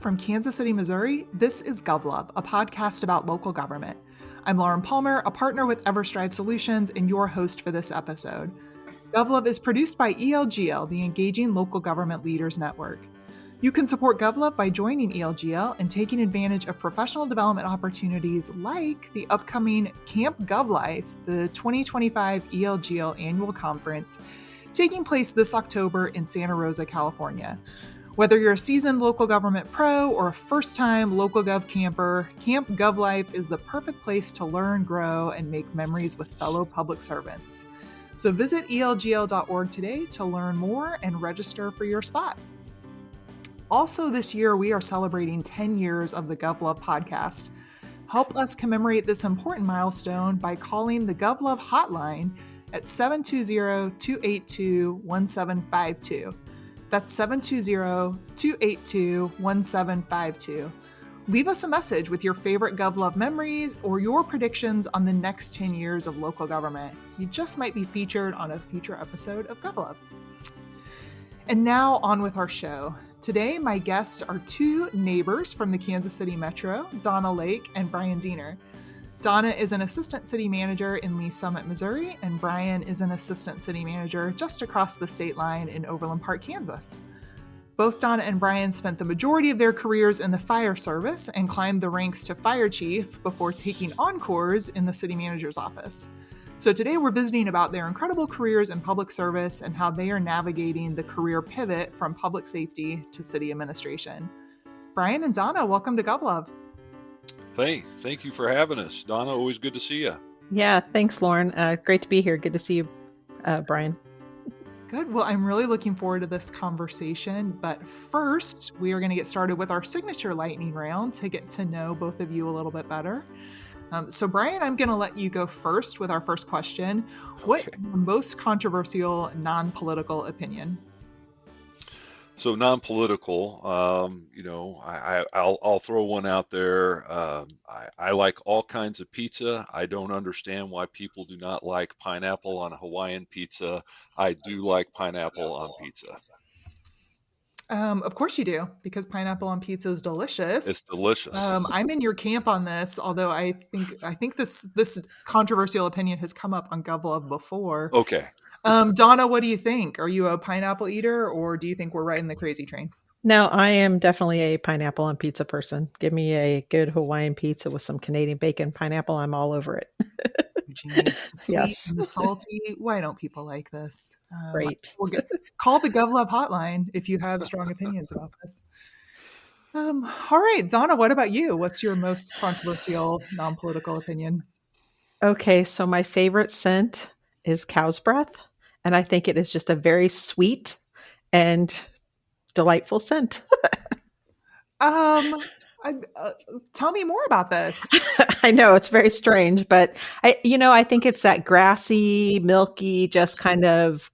from Kansas City, Missouri, this is GovLove, a podcast about local government. I'm Lauren Palmer, a partner with EverStrive Solutions, and your host for this episode. GovLove is produced by ELGL, the Engaging Local Government Leaders Network. You can support GovLove by joining ELGL and taking advantage of professional development opportunities like the upcoming Camp GovLife, the 2025 ELGL annual conference, taking place this October in Santa Rosa, California. Whether you're a seasoned local government pro or a first-time local gov camper, Camp GovLife is the perfect place to learn, grow, and make memories with fellow public servants. So visit elgl.org today to learn more and register for your spot. Also this year, we are celebrating 10 years of the GovLove podcast. Help us commemorate this important milestone by calling the GovLove hotline at 720-282-1752. That's 720-282-1752. Leave us a message with your favorite GovLove memories or your predictions on the next 10 years of local government. You just might be featured on a future episode of GovLove. And now on with our show. Today, my guests are two neighbors from the Kansas City Metro, Donna Lake and Bryan Dehner. Donna is an assistant city manager in Lee Summit, Missouri, and Bryan is an assistant city manager just across the state line in Overland Park, Kansas. Both Donna and Bryan spent the majority of their careers in the fire service and climbed the ranks to fire chief before taking encores in the city manager's office. So today we're visiting about their incredible careers in public service and how they are navigating the career pivot from public safety to city administration. Bryan and Donna, welcome to GovLove. Hey, thank you for having us. Donna, always good to see you. Yeah, thanks, Lauren. Great to be here. Good to see you, Bryan. Good. Well, I'm really looking forward to this conversation. But first, we are going to get started with our signature lightning round to get to know both of you a little bit better. So, Bryan, I'm going to let you go first with our first question. What is your most controversial non-political opinion? So non-political, I'll throw one out there. I like all kinds of pizza. I don't understand why people do not like pineapple on a Hawaiian pizza. I do like pineapple on pizza. Of course you do, because pineapple on pizza is delicious. It's delicious. I'm in your camp on this, although I think this controversial opinion has come up on GovLove before. Okay. Donna, what do you think? Are you a pineapple eater, or do you think we're riding the crazy train? No, I am definitely a pineapple on pizza person. Give me a good Hawaiian pizza with some Canadian bacon, pineapple. I'm all over it. Genius, the sweet Yes. and the salty. Why don't people like this? Great. Call the GovLove hotline if you have strong opinions about this. All right, Donna, what about you? What's your most controversial non-political opinion? Okay, so my favorite scent is cow's breath, and I think it is just a very sweet and delightful scent. Tell me more about this. I know it's very strange, but I think it's that grassy, milky, just kind of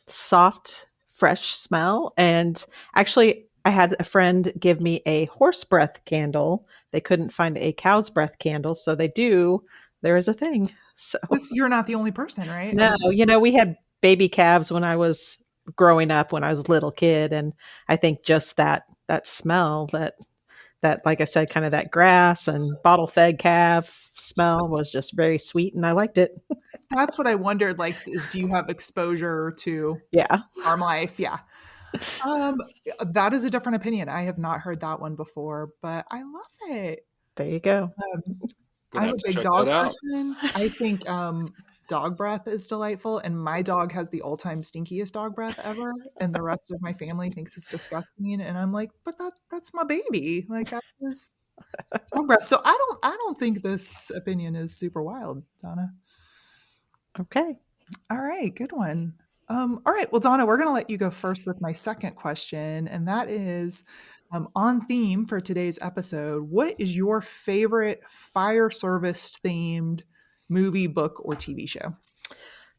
soft, fresh smell. And actually, I had a friend give me a horse breath candle. They couldn't find a cow's breath candle, so they do. There is a thing. So You're not the only person, right? no, we had baby calves when I was growing up, when I was a little kid, and I think just that smell, that like I said, kind of that grass and bottle fed calf smell was just very sweet, and I liked it. That's what I wondered. Like, do you have exposure to farm life? Yeah. That is a different opinion. I have not heard that one before, but I love it. There you go. I'm a big dog person. I think dog breath is delightful, and my dog has the all-time stinkiest dog breath ever, and the rest of my family thinks it's disgusting. And I'm like, but that's my baby. Like, that is dog breath. So I don't think this opinion is super wild, Donna. Okay. All right, good one. All right, well, Donna, we're going to let you go first with my second question, and that is on theme for today's episode. What is your favorite fire service themed movie, book, or TV show?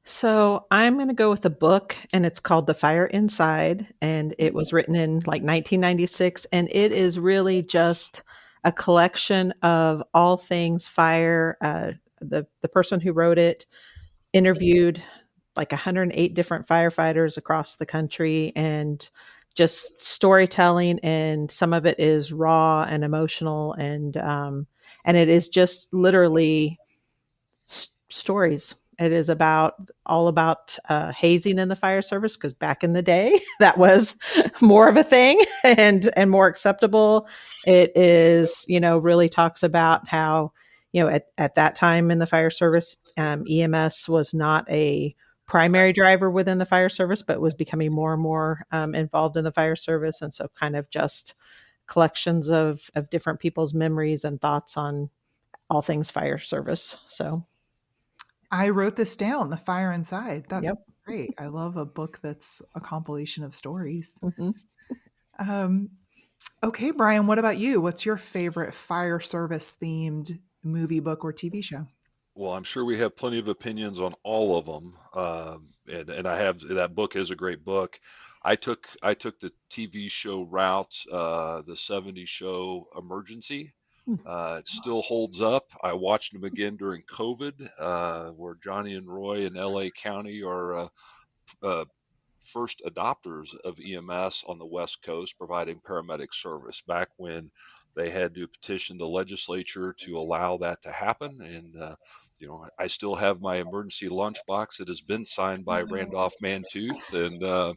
So I'm going to go with a book, and it's called The Fire Inside, and it was written in like 1996, and it is really just a collection of all things fire. The person who wrote it interviewed like 108 different firefighters across the country and just storytelling, and some of it is raw and emotional, and it is just literally stories. It is all about hazing in the fire service, because back in the day that was more of a thing and more acceptable. It is, really talks about how, at that time in the fire service, EMS was not a primary driver within the fire service, but was becoming more and more involved in the fire service. And so kind of just collections of different people's memories and thoughts on all things fire service. So I wrote this down, The Fire Inside. That's yep. great. I love a book that's a compilation of stories. Mm-hmm. Um, okay, Bryan, what about you? What's your favorite fire service themed movie, book, or TV show? Well, I'm sure we have plenty of opinions on all of them, and I have that book is a great book. I took the TV show route, the '70s show Emergency. It still holds up. I watched them again during COVID, where Johnny and Roy in LA County are uh, first adopters of EMS on the West Coast, providing paramedic service back when they had to petition the legislature to allow that to happen. And, I still have my emergency lunchbox that has been signed by Randolph Mantooth. And,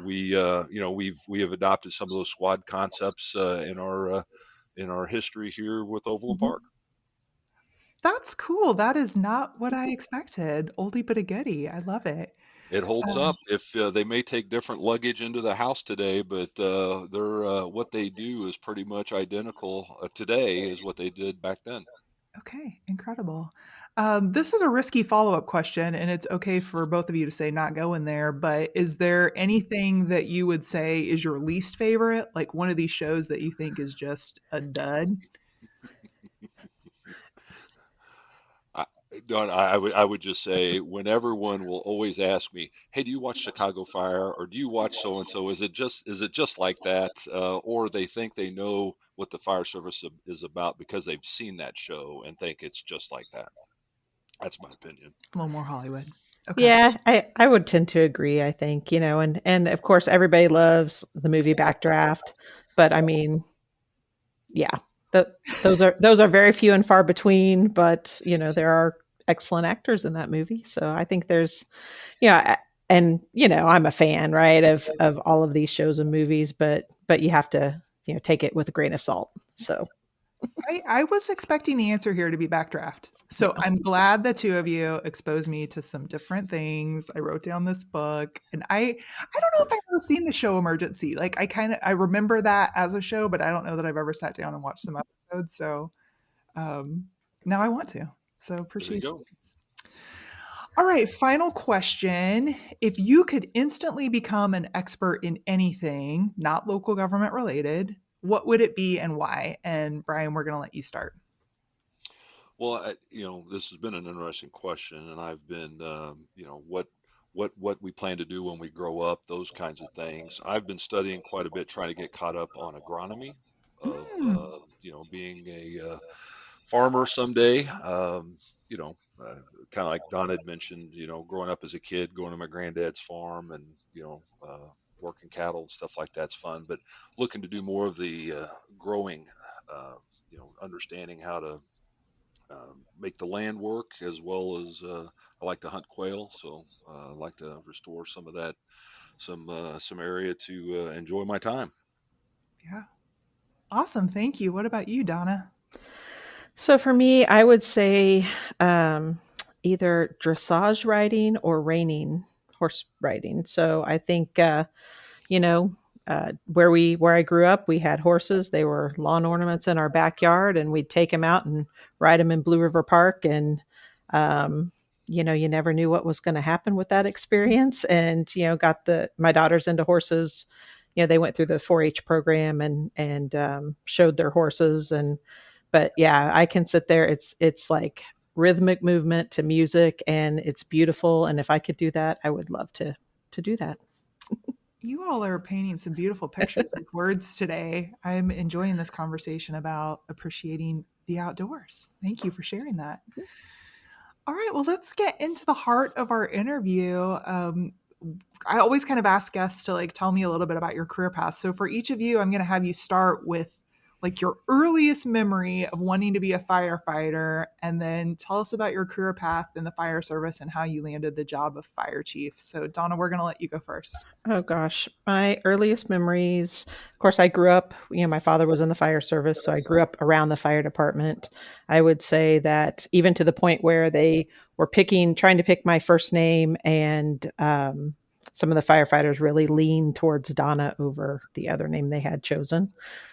we have adopted some of those squad concepts in our history here with Overland Mhm. Park. That's cool. That is not what I expected. Oldie but a goodie. I love it. It holds Um, up. If they may take different luggage into the house today, but they're what they do is pretty much identical today as what they did back then. okay, incredible. This is a risky follow-up question, and it's okay for both of you to say not going there, but is there anything that you would say is your least favorite? Like one of these shows that you think is just a dud? I, Don, I would just say when everyone will always ask me, "Hey, do you watch Chicago Fire or do you watch so and so? Is it just like that?" Or they think they know what the fire service is about because they've seen that show and think it's just like that. That's my opinion. A little more Hollywood. Okay. Yeah, I would tend to agree, I think, and of course everybody loves the movie Backdraft, but I mean, yeah, the, those are very few and far between, but there are excellent actors in that movie. So I think there's, yeah, and I'm a fan, right, of all of these shows and movies, but you have to, take it with a grain of salt. So I was expecting the answer here to be Backdraft. So I'm glad the two of you exposed me to some different things. I wrote down this book, and I don't know if I've ever seen the show Emergency. Like I remember that as a show, but I don't know that I've ever sat down and watched some episodes. So um, now I want to. So There you appreciate go. it. All right, final question. If you could instantly become an expert in anything, not local government related, what would it be and why? And Bryan, we're going to let you start. Well, this has been an interesting question, and I've been, what we plan to do when we grow up, those kinds of things. I've been studying quite a bit, trying to get caught up on agronomy of, Hmm. being a farmer someday. You know, uh, Kind of like Don had mentioned, growing up as a kid, going to my granddad's farm and, working cattle and stuff like that's fun. But looking to do more of the growing, understanding how to make the land work as well as I like to hunt quail, so I like to restore some of that, some area to enjoy my time. Yeah. Awesome. Thank you. What about you, Donna? So for me, I would say um, either dressage riding or reining horse riding. So I think you know where I grew up, we had horses. They were lawn ornaments in our backyard, and we'd take them out and ride them in Blue River Park. And um, you never knew what was going to happen with that experience. And got my daughters into horses. They went through the 4-H program and showed their horses. And but yeah, I can sit there. It's like rhythmic movement to music, and it's beautiful. And if I could do that, I would love to do that. You all are painting some beautiful pictures with words today. I'm enjoying this conversation about appreciating the outdoors. Thank you for sharing that. All right, well, let's get into the heart of our interview. I always kind of ask guests to like tell me a little bit about your career path. So for each of you, I'm going to have you start with like your earliest memory of wanting to be a firefighter, and then tell us about your career path in the fire service and how you landed the job of fire chief. So Donna, we're going to let you go first. Oh gosh, my earliest memories. Of course, I grew up, my father was in the fire service, so I grew up around the fire department. I would say that even to the point where they were trying to pick my first name, and some of the firefighters really leaned towards Donna over the other name they had chosen.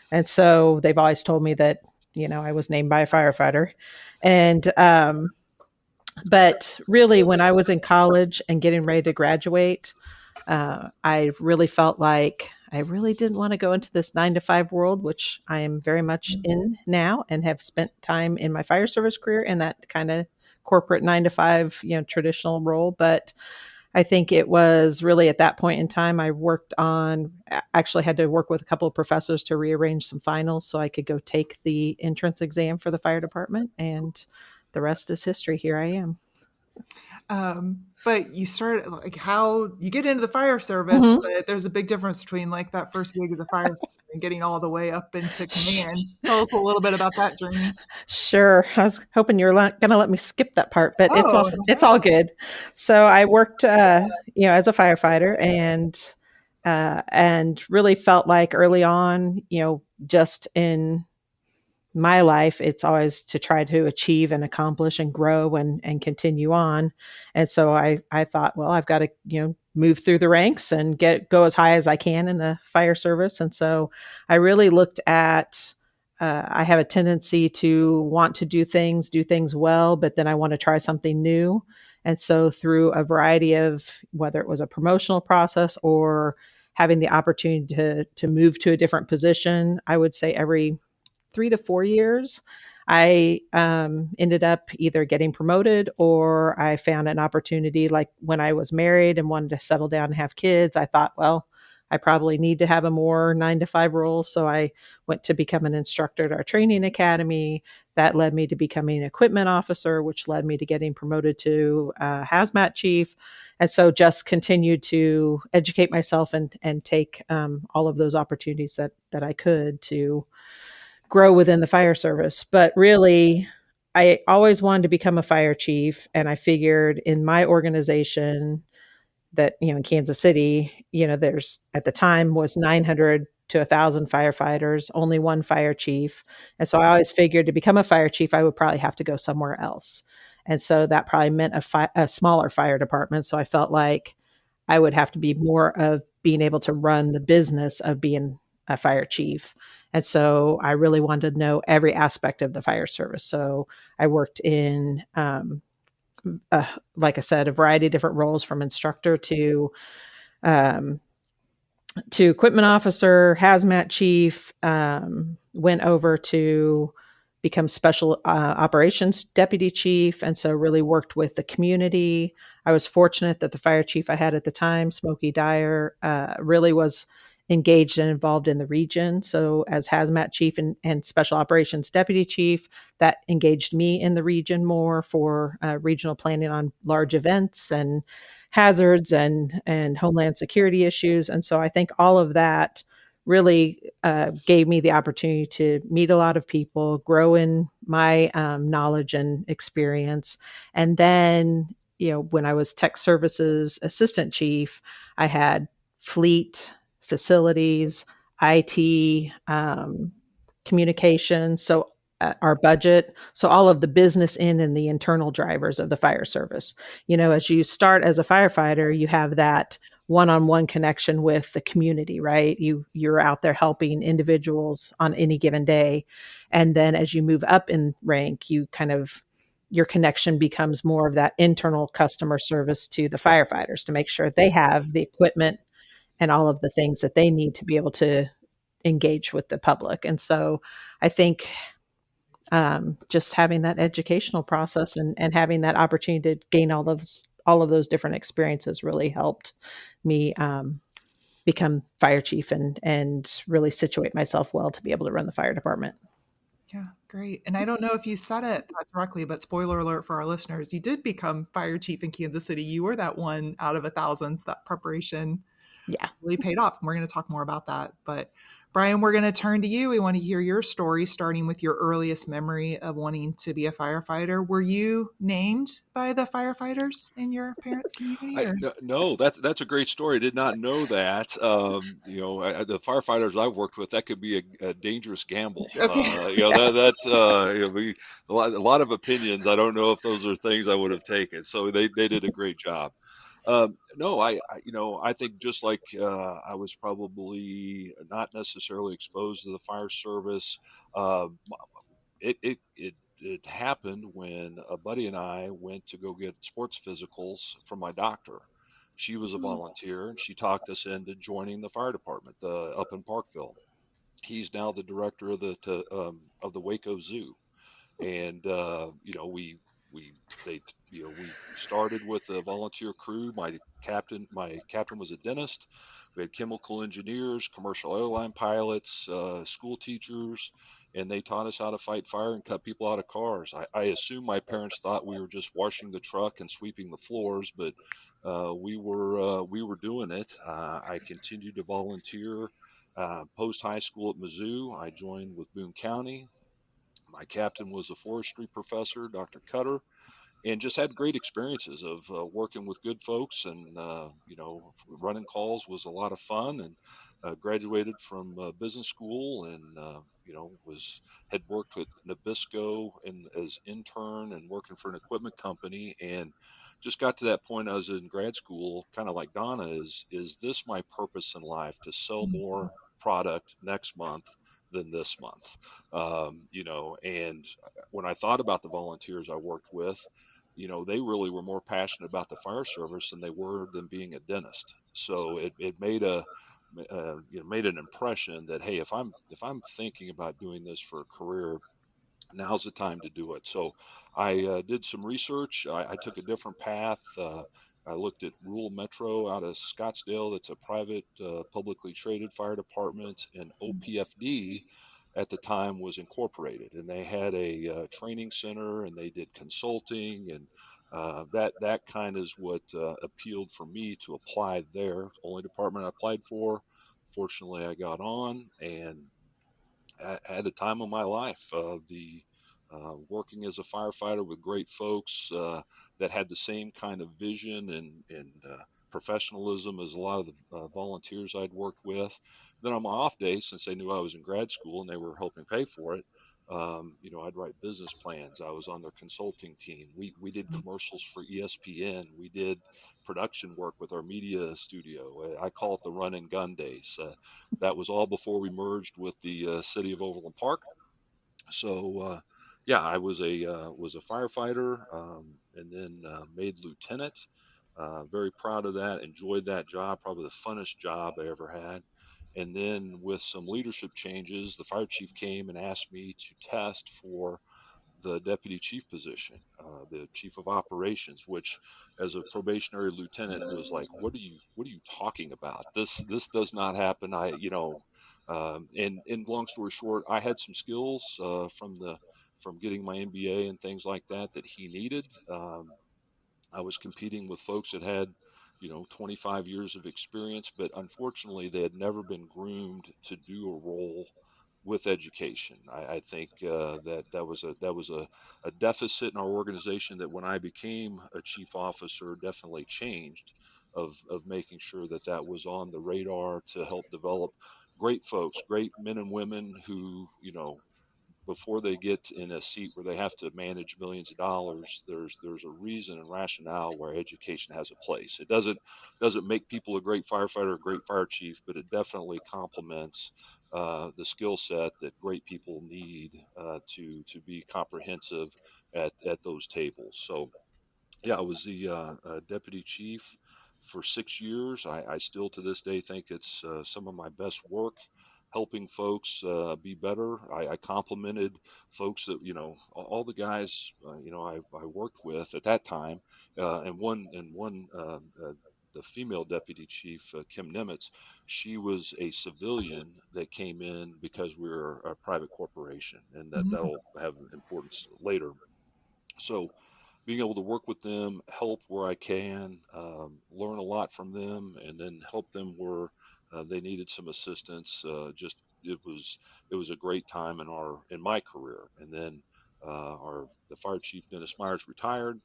And so they've always told me that, I was named by a firefighter. And, but really, when I was in college and getting ready to graduate, I really felt like I really didn't want to go into this 9 to 5 world, which I am very much in now and have spent time in my fire service career in that kind of corporate 9 to 5, traditional role. But I think it was really at that point in time I actually had to work with a couple of professors to rearrange some finals so I could go take the entrance exam for the fire department. And the rest is history. Here I am. But you started like how you get into the fire service, but there's a big difference between like that first gig as a firefighter and getting all the way up into command. Tell us a little bit about that journey. Sure. I was hoping you were going to let me skip that part, but it's all good. So I worked, as a firefighter, and really felt like early on, just in my life, it's always to try to achieve and accomplish and grow and continue on. And so I thought, well, I've got to, move through the ranks and go as high as I can in the fire service. And so I really looked at, I have a tendency to want to do things well, but then I want to try something new. And so through a variety of, whether it was a promotional process or having the opportunity to move to a different position, I would say every 3 to 4 years, I ended up either getting promoted or I found an opportunity. Like when I was married and wanted to settle down and have kids, I thought, well, I probably need to have a more 9 to 5 role. So I went to become an instructor at our training academy. That led me to becoming an equipment officer, which led me to getting promoted to hazmat chief. And so just continued to educate myself and take all of those opportunities that I could to grow within the fire service. But really, I always wanted to become a fire chief. And I figured in my organization that, in Kansas City, there's at the time was 900 to 1,000 firefighters, only one fire chief. And so I always figured to become a fire chief, I would probably have to go somewhere else. And so that probably meant a smaller fire department. So I felt like I would have to be more of being able to run the business of being a fire chief. And so I really wanted to know every aspect of the fire service. So I worked in, like I said, a variety of different roles from instructor to equipment officer, hazmat chief, went over to become special operations deputy chief. And so really worked with the community. I was fortunate that the fire chief I had at the time, Smokey Dyer, really was engaged and involved in the region. So as hazmat chief and special operations deputy chief, that engaged me in the region more for regional planning on large events and hazards and homeland security issues. And so I think all of that really gave me the opportunity to meet a lot of people, grow in my knowledge and experience. And then, when I was tech services assistant chief, I had fleet, facilities, IT, communication. So our budget. So all of the business and the internal drivers of the fire service. As you start as a firefighter, you have that one-on-one connection with the community, right? You're out there helping individuals on any given day. And then as you move up in rank, your connection becomes more of that internal customer service to the firefighters to make sure they have the equipment and all of the things that they need to be able to engage with the public. And so I think just having that educational process and having that opportunity to gain all of those different experiences really helped me become fire chief and really situate myself well to be able to run the fire department. Yeah, great. And I don't know if you said it that directly, but spoiler alert for our listeners, you did become fire chief in Kansas City. You were that one out of a thousands. That preparation Yeah. really paid off. And we're going to talk more about that. But Bryan, we're going to turn to you. We want to hear your story, starting with your earliest memory of wanting to be a firefighter. Were you named by the firefighters in your parents' community, or? No, that's a great story. I did not know that. The firefighters I've worked with, that could be a dangerous gamble. Okay. That Yes. a lot of opinions. I don't know if those are things I would have taken. So they did a great job. No, I think just like I was probably not necessarily exposed to the fire service. Um, it happened when a buddy and I went to go get sports physicals from my doctor. She was a volunteer and she talked us into joining the fire department up in Parkville. He's now the director of the Waco Zoo, and we they we started with a volunteer crew. My captain was a dentist. We had chemical engineers, commercial airline pilots, school teachers, and they taught us how to fight fire and cut people out of cars. I assume my parents thought we were just washing the truck and sweeping the floors, but we were doing it. I continued to volunteer. Post high school at Mizzou, I joined with Boone County. My captain was a forestry professor, Dr. Cutter, and just had great experiences of working with good folks. And running calls was a lot of fun. And graduated from business school, and was had worked with Nabisco and as intern and working for an equipment company, and just got to that point. I was in grad school, kind of like Donna. Is this my purpose in life, to sell more product next month than this month? And when I thought about the volunteers I worked with, they really were more passionate about the fire service than they were than being a dentist. So it made an impression that, hey, if I'm thinking about doing this for a career, now's the time to do it. So I did some research. I took a different path. I looked at Rural Metro out of Scottsdale. That's a private, publicly traded fire department, and OPFD at the time was incorporated, and they had a training center, and they did consulting, and that kind is what appealed for me to apply there. Only department I applied for. Fortunately, I got on, and had the time of my life. The Working as a firefighter with great folks that had the same kind of vision and professionalism as a lot of the volunteers I'd worked with. Then on my off days, since they knew I was in grad school and they were helping pay for it, I'd write business plans. I was on their consulting team. We did commercials for ESPN. We did production work with our media studio. I call it the run and gun days. That was all before we merged with the City of Overland Park. So yeah, I was a firefighter, and then made lieutenant. Very proud of that. Enjoyed that job. Probably the funnest job I ever had. And then with some leadership changes, the fire chief came and asked me to test for the deputy chief position, the chief of operations, which, as a probationary lieutenant, was like, what are you talking about? This does not happen. And long story short, I had some skills from getting my MBA and things like that he needed. I was competing with folks that had 25 years of experience, but unfortunately they had never been groomed to do a role with education. I think that was a deficit in our organization that when I became a chief officer definitely changed, of making sure that was on the radar to help develop great folks, great men and women who, before they get in a seat where they have to manage millions of dollars, there's a reason and rationale where education has a place. It doesn't make people a great firefighter, a great fire chief, but it definitely complements the skill set that great people need to be comprehensive at those tables. So yeah, I was the deputy chief for 6 years. I still to this day think it's some of my best work, helping folks be better. I complimented folks that, all the guys, I worked with at that time, and one the female deputy chief, Kim Nimitz, she was a civilian that came in because we were a private corporation, and Mm. that'll have importance later. So being able to work with them, help where I can, learn a lot from them, and then help them where they needed some assistance. Just it was a great time in my career. And then our the fire chief Dennis Myers retired,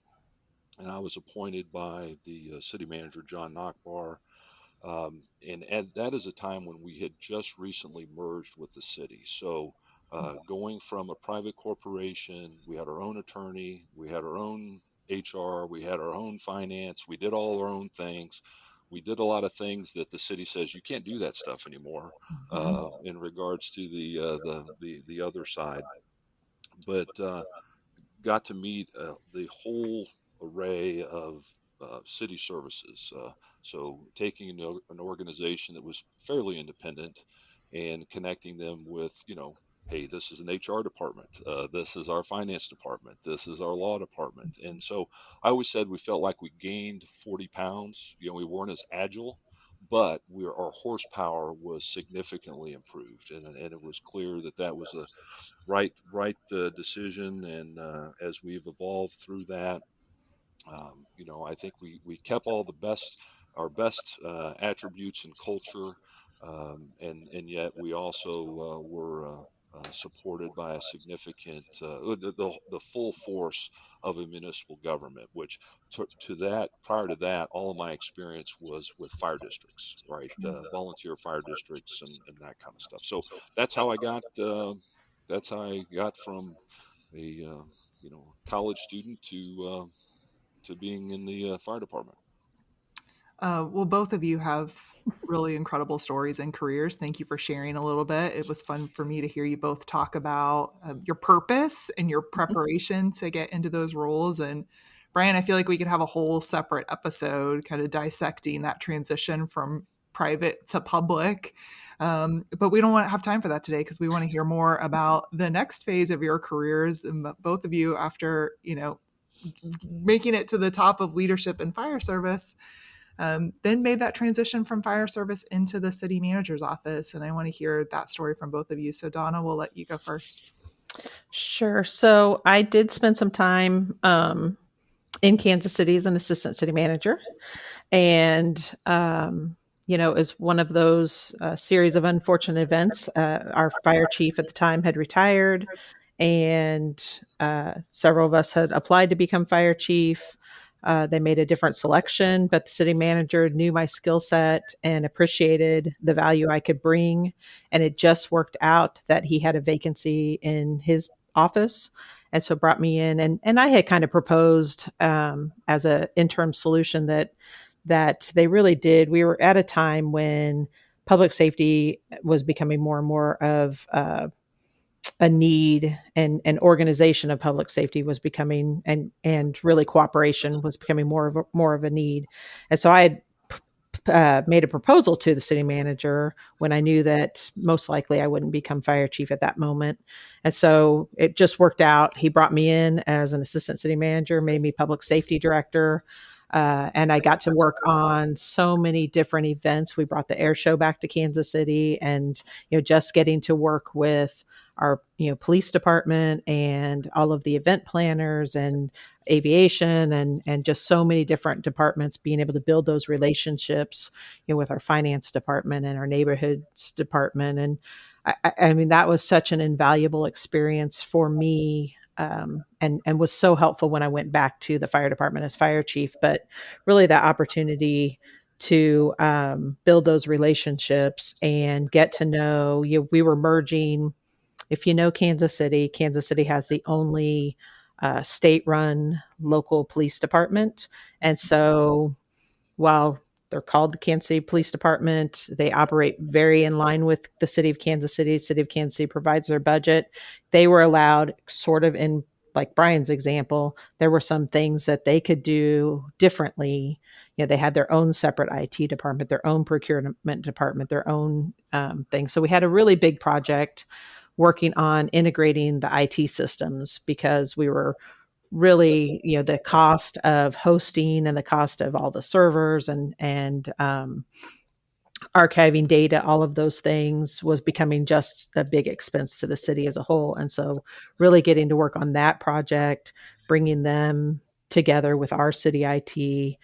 and I was appointed by the city manager John Nockbar, and as that is a time when we had just recently merged with the city. So going from a private corporation, we had our own attorney, we had our own HR, we had our own finance, we did all our own things. We did a lot of things that the city says you can't do that stuff anymore Mhm. in regards to the other side. But got to meet the whole array of city services. So taking an organization that was fairly independent and connecting them with, hey, this is an HR department. This is our finance department. This is our law department. And so I always said we felt like we gained 40 pounds. We weren't as agile, but our horsepower was significantly improved. And it was clear that that was a right decision. And as we've evolved through that, I think we kept all our best attributes and culture, and yet we also were supported by a significant the full force of a municipal government, which to that prior to that, all of my experience was with fire districts, right? Volunteer fire districts and that kind of stuff. So that's how I got. That's how I got from a college student to being in the fire department. Well, both of you have really incredible stories and careers. Thank you for sharing a little bit. It was fun for me to hear you both talk about your purpose and your preparation to get into those roles. And Bryan, I feel like we could have a whole separate episode kind of dissecting that transition from private to public. But we don't want to have time for that today because we want to hear more about the next phase of your careers. And both of you, after, making it to the top of leadership in fire service, then made that transition from fire service into the city manager's office. And I want to hear that story from both of you. So Donna, we'll let you go first. Sure. So I did spend some time in Kansas City as an assistant city manager. And, it was one of those series of unfortunate events. Our fire chief at the time had retired, and several of us had applied to become fire chief. They made a different selection, but the city manager knew my skill set and appreciated the value I could bring. And it just worked out that he had a vacancy in his office. And so brought me in, and I had kind of proposed as an interim solution that they really did. We were at a time when public safety was becoming more and more of a need, and organization of public safety was becoming, and really cooperation was becoming more of a need. And so I had made a proposal to the city manager when I knew that most likely I wouldn't become fire chief at that moment. And so it just worked out. He brought me in as an assistant city manager, made me public safety director. And I got to work on so many different events. We brought the air show back to Kansas City, and just getting to work with our police department and all of the event planners and aviation and just so many different departments, being able to build those relationships with our finance department and our neighborhoods department. And I mean, that was such an invaluable experience for me, and was so helpful when I went back to the fire department as fire chief. But really, that opportunity to build those relationships and get to know, we were merging. If you know Kansas City has the only state-run local police department. And so while they're called the Kansas City Police Department, they operate very in line with the city of Kansas City. The city of Kansas City provides their budget. They were allowed, sort of in like Bryan's example, there were some things that they could do differently. They had their own separate IT department, their own procurement department, their own thing. So we had a really big project working on integrating the IT systems, because we were really, the cost of hosting and the cost of all the servers and archiving data, all of those things was becoming just a big expense to the city as a whole. And so really getting to work on that project, bringing them together with our city IT,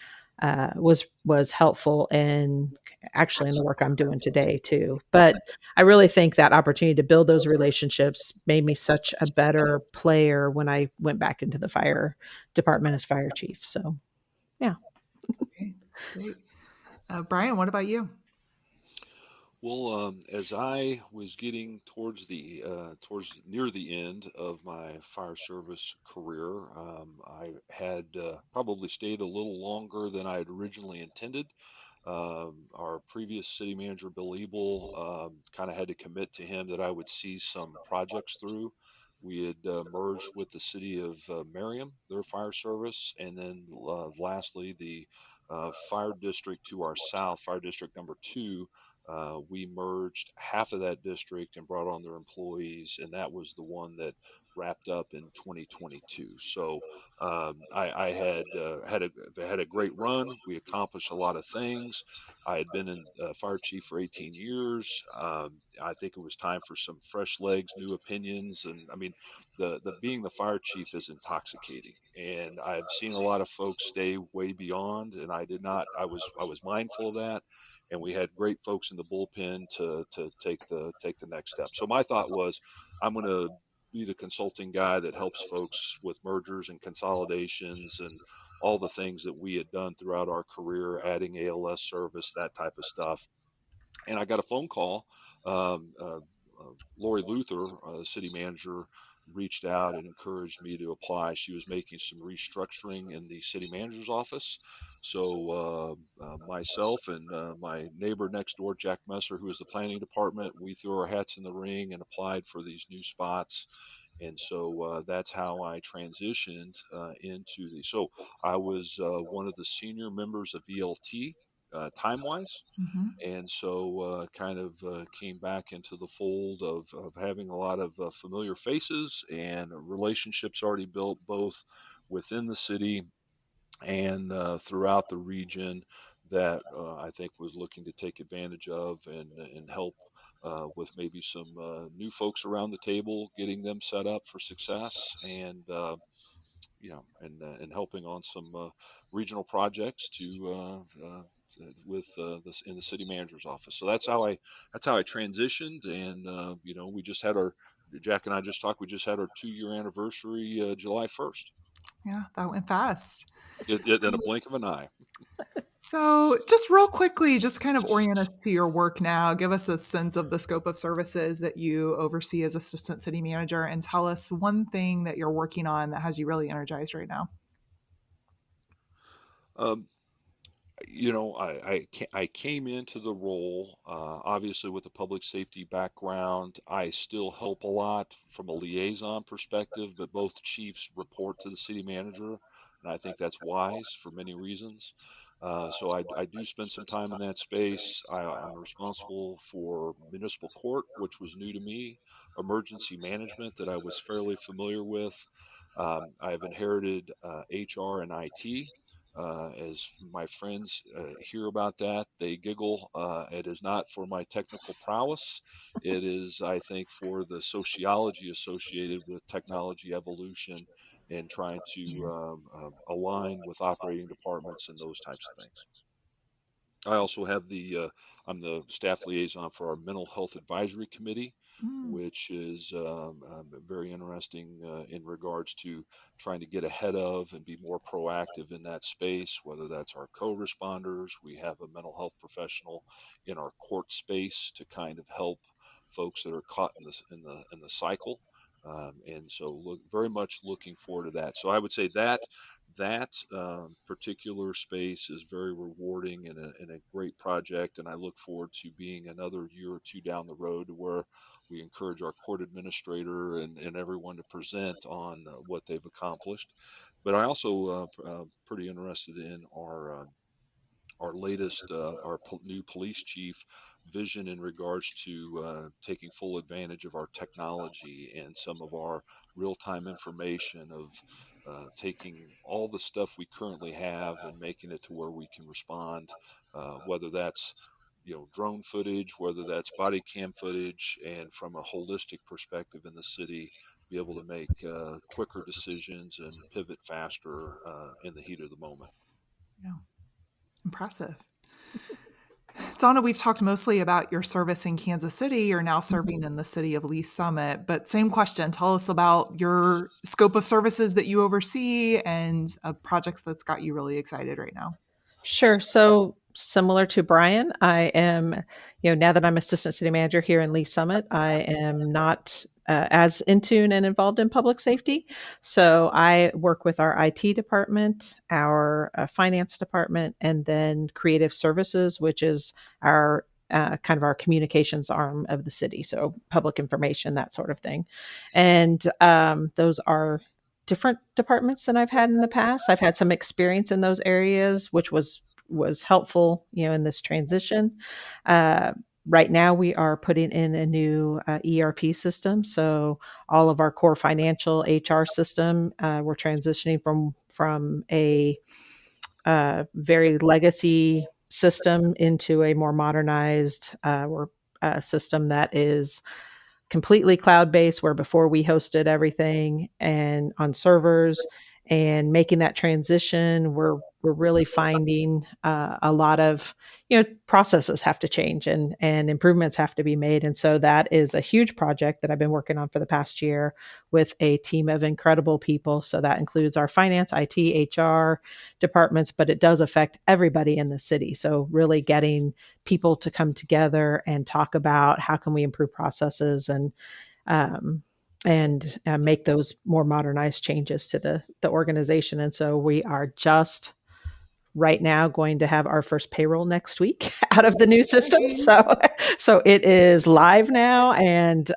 was helpful, and actually in the work I'm doing today too. But I really think that opportunity to build those relationships made me such a better player when I went back into the fire department as fire chief. So yeah. Okay, great. Bryan, what about you? Well, as I was getting towards near the end of my fire service career, I had probably stayed a little longer than I had originally intended. Our previous city manager, Bill Ebel, kind of had to commit to him that I would see some projects through. We had merged with the city of Merriam, their fire service, and then lastly, the fire district to our south, fire district number two. We merged half of that district and brought on their employees, and that was the one that wrapped up in 2022. So I had a great run. We accomplished a lot of things. I had been in fire chief for 18 years. I think it was time for some fresh legs, new opinions, and I mean, the being the fire chief is intoxicating, and I've seen a lot of folks stay way beyond, and I did not. I was mindful of that, and we had great folks in the bullpen to take the next step. So my thought was, I'm going to be the consulting guy that helps folks with mergers and consolidations and all the things that we had done throughout our career, adding ALS service, that type of stuff. And I got a phone call. Um, uh, Lori Luther, the city manager, reached out and encouraged me to apply. She was making some restructuring in the city manager's office. So myself and my neighbor next door, Jack Messer, who is the planning department, we threw our hats in the ring and applied for these new spots. And so that's how I transitioned into the. So I was one of the senior members of VLT, time wise, Mm-hmm. and so kind of came back into the fold of having a lot of familiar faces and relationships already built both within the city and throughout the region that I think was looking to take advantage of and help with maybe some new folks around the table, getting them set up for success, and and helping on some regional projects to with this in the city manager's office. So that's how I transitioned, and we just had our Jack and I just talked. We just had our 2 year anniversary July 1st. Yeah, that went fast. In a blink of an eye. So, just real quickly, just kind of orient us to your work now. Give us a sense of the scope of services that you oversee as assistant city manager, and tell us one thing that you're working on that has you really energized right now. Um, I came into the role obviously with a public safety background. I still help a lot from a liaison perspective, but both chiefs report to the city manager, and I think that's wise for many reasons. So I do spend some time in that space. I'm responsible for municipal court, which was new to me, emergency management that I was fairly familiar with. I've inherited HR and IT. As my friends hear about that, they giggle. It is not for my technical prowess. It is, I think, for the sociology associated with technology evolution and trying to align with operating departments and those types of things. I also have I'm the staff liaison for our mental health advisory committee, Mm, which is very interesting in regards to trying to get ahead of and be more proactive in that space, whether that's our co-responders. We have a mental health professional in our court space to kind of help folks that are caught in the cycle. And so very much looking forward to that. So I would say that particular space is very rewarding and a great project, and I look forward to being another year or two down the road where we encourage our court administrator and everyone to present on what they've accomplished. But I also pretty interested in our latest, new police chief vision in regards to taking full advantage of our technology and some of our real-time information of taking all the stuff we currently have and making it to where we can respond, whether that's drone footage, whether that's body cam footage, and from a holistic perspective in the city, be able to make quicker decisions and pivot faster in the heat of the moment. Yeah, impressive. Donna, we've talked mostly about your service in Kansas City. You're now serving in the city of Lee Summit, but same question. Tell us about your scope of services that you oversee and projects that's got you really excited right now. Sure. So similar to Bryan, I am, now that I'm assistant city manager here in Lee Summit, I am not as in tune and involved in public safety. So I work with our IT department, our finance department, and then creative services, which is our kind of our communications arm of the city. So public information, that sort of thing. And those are different departments than I've had in the past. I've had some experience in those areas, which was helpful, in this transition. Right now, we are putting in a new ERP system. So all of our core financial HR system, we're transitioning from a very legacy system into a more modernized system that is completely cloud-based, where before we hosted everything and on servers, and making that transition, we're really finding a lot of processes have to change and improvements have to be made. And so that is a huge project that I've been working on for the past year with a team of incredible people. So that includes our finance, IT, HR departments, but it does affect everybody in the city. So really getting people to come together and talk about how can we improve processes and make those more modernized changes to the organization. And so we are just right now going to have our first payroll next week out of the new system. So it is live now, and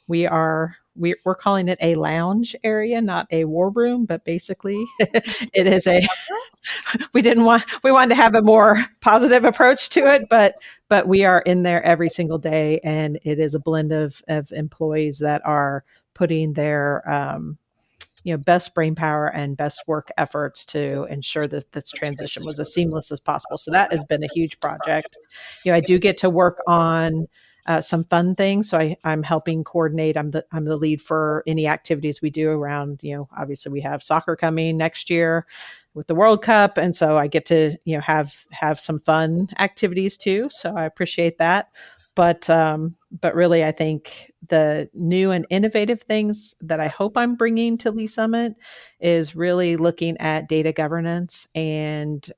we're calling it a lounge area, not a war room, but basically it is we wanted to have a more positive approach to it, but we are in there every single day, and it is a blend of employees that are putting their best brain power and best work efforts to ensure that this transition was as seamless as possible. So that has been a huge project. I do get to work on some fun things. So I'm helping coordinate. I'm the lead for any activities we do around, obviously we have soccer coming next year with the World Cup. And so I get to, have some fun activities too. So I appreciate that. But really, I think the new and innovative things that I hope I'm bringing to Lee Summit is really looking at data governance and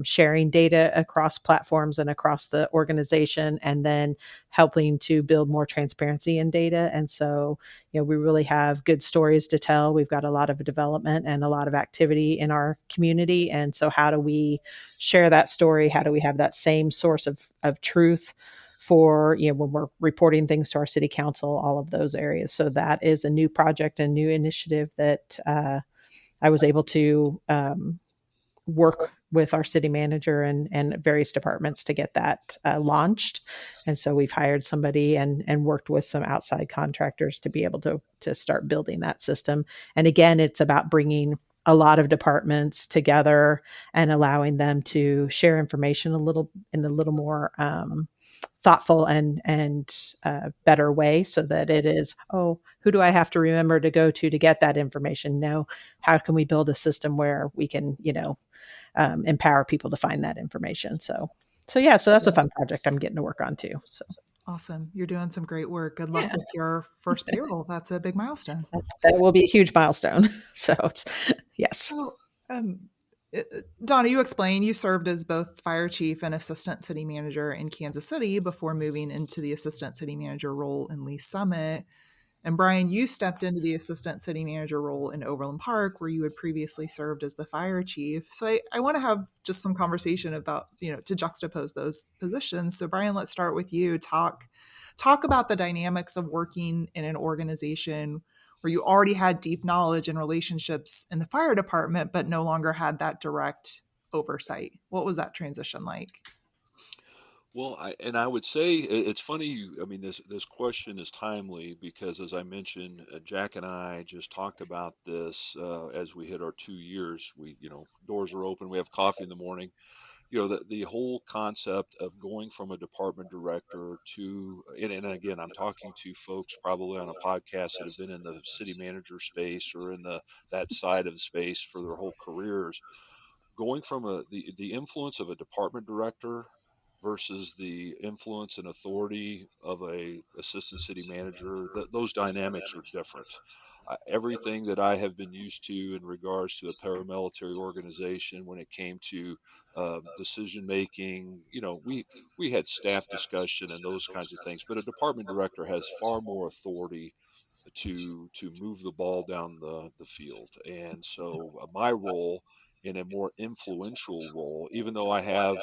sharing data across platforms and across the organization, and then helping to build more transparency in data. And so, we really have good stories to tell. We've got a lot of development and a lot of activity in our community. And so how do we share that story? How do we have that same source of truth for, when we're reporting things to our city council, all of those areas. So that is a new project, a new initiative that I was able to work with our city manager and various departments to get that launched. And so we've hired somebody and worked with some outside contractors to be able to start building that system. And again, it's about bringing a lot of departments together and allowing them to share information in a little more thoughtful and better way, so that it is, who do I have to remember to go to get that information? No, how can we build a system where we can, empower people to find that information? So that's a fun project I'm getting to work on too. So awesome. You're doing some great work. Good luck with your first payroll. That's a big milestone. That will be a huge milestone. So yes. So, Donna, you explained you served as both fire chief and assistant city manager in Kansas City before moving into the assistant city manager role in Lee Summit. And Bryan, you stepped into the assistant city manager role in Overland Park, where you had previously served as the fire chief. So I want to have just some conversation about, to juxtapose those positions. So Bryan, let's start with you. Talk about the dynamics of working in an organization where you already had deep knowledge and relationships in the fire department, but no longer had that direct oversight. What was that transition like? Well, I would say it's funny. I mean, this question is timely because, as I mentioned, Jack and I just talked about this as we hit our 2 years. Doors are open. We have coffee in the morning. The whole concept of going from a department director to, and again, I'm talking to folks probably on a podcast that have been in the city manager space or in that side of the space for their whole careers. Going from the influence of a department director versus the influence and authority of a assistant city manager, those dynamics are different. Everything that I have been used to in regards to a paramilitary organization when it came to decision making, we had staff discussion and those kinds of things, but a department director has far more authority to move the ball down the field. And so my role in a more influential role, even though I have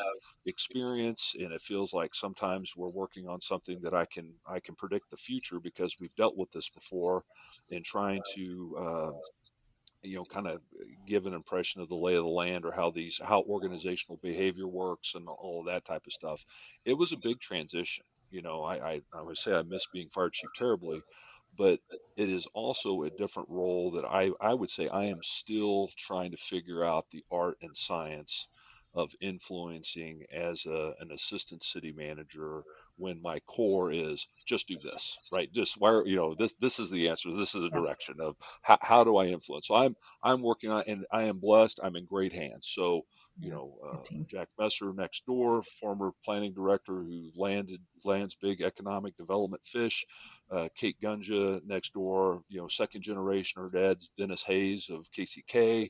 experience and it feels like sometimes we're working on something that I can predict the future because we've dealt with this before, and trying to kind of give an impression of the lay of the land or how organizational behavior works and all of that type of stuff. It was a big transition. I would say I miss being fire chief terribly, but it is also a different role that I would say I am still trying to figure out the art and science of influencing as an assistant city manager when my core is just do this, right? Just why, this is the answer. This is the Yeah, direction of how do I influence. So I'm working on, and I am blessed. I'm in great hands. So, yeah, good team. Jack Messer next door, former planning director who lands big economic development fish. Kate Gunja next door, second generation. Her dad's Dennis Hayes of KCK.